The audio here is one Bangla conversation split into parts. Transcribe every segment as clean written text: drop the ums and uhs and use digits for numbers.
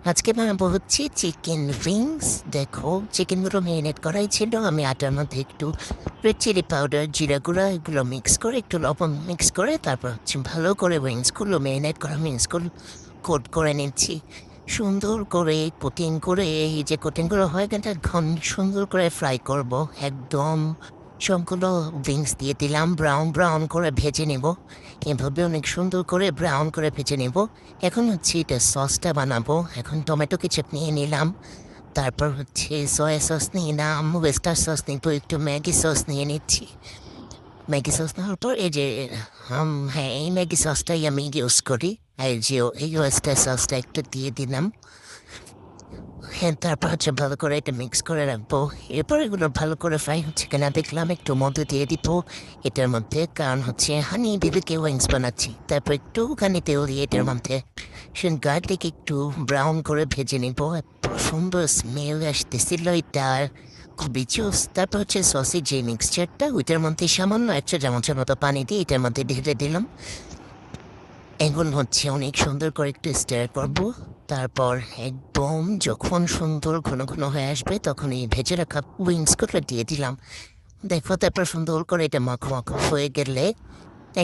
আজকে বানাবো হচ্ছে চিকেন উইংস। দেখো, চিকেনগুলো ম্যারিনেট করাই ছিল। আমি আটার মধ্যে একটু রেড চিলি পাউডার, জিরা গুঁড়া এগুলো মিক্স করে, একটু লবণ মিক্স করে, তারপর হচ্ছে ভালো করে উইংসগুলো, ম্যারিনেট করা উইংসগুলো কোট করে নিচ্ছি। সুন্দর করে কোটিং করে, এই যে কোটিংগুলো হয় গেলে ঘন সুন্দর করে ফ্রাই করব। একদম সবগুলো উইংস দিয়ে দিলাম, ব্রাউন ব্রাউন করে ভেজে নেব। এভাবে অনেক সুন্দর করে ব্রাউন করে ভেজে নেব। এখন হচ্ছে এটা সসটা বানাবো। এখন টমেটো কেচাপ নিয়ে নিলাম, তারপর হচ্ছে সয়া সস নিলাম, ওয়েস্টার সস নিব, একটু ম্যাগি সস নিয়ে নিচ্ছি। ম্যাগি সস নেওয়ার পর এই যে হ্যাঁ, এই ম্যাগি সসটাই আমি ইউজ করি। এই যে এই ওয়েস্টার সসটা একটু দিয়ে দিলাম। হ্যাঁ, তারপর হচ্ছে ভালো করে এটা মিক্স করে রাখবো। এরপর এগুলো ভালো করে ফ্রাই হচ্ছে কিনা দেখলাম, একটু মধু দিয়ে দিব এটার মধ্যে, কারণ হচ্ছে হানি বিবিকে উইংস বানাচ্ছি। তারপর একটুখানি তেল দিয়ে এটার মধ্যে গার্লিক একটু ব্রাউন করে ভেজে নিব। সুন্দর স্মেল আসতেছিল এটার, খুবই জুস। তারপর হচ্ছে সসের যে মিক্সচারটা, ওইটার মধ্যে সামান্য 1 চা চামচের মতো পানি দিয়ে এটার মধ্যে ঢেলে দিলাম। এখন হচ্ছে অনেক সুন্দর করে একটু স্টার করবো। তারপর একদম যখন সুন্দর ঘন ঘন হয়ে আসবে, তখন এই ভেজে রাখা উইংসগুলো দিয়ে দিলাম। দেখো, তারপর সুন্দর করে এটা মাখো মাখো হয়ে গেলে,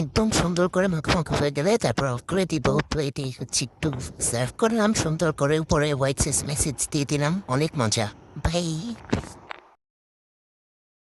একদম সুন্দর করে মাখো মাখো হয়ে গেলে তারপর অফ করে দিব। প্লেটে হচ্ছে একটু সার্ভ করলাম সুন্দর করে, উপরে হোয়াইট সস মেসেজ দিয়ে দিলাম। অনেক মজা ভাই।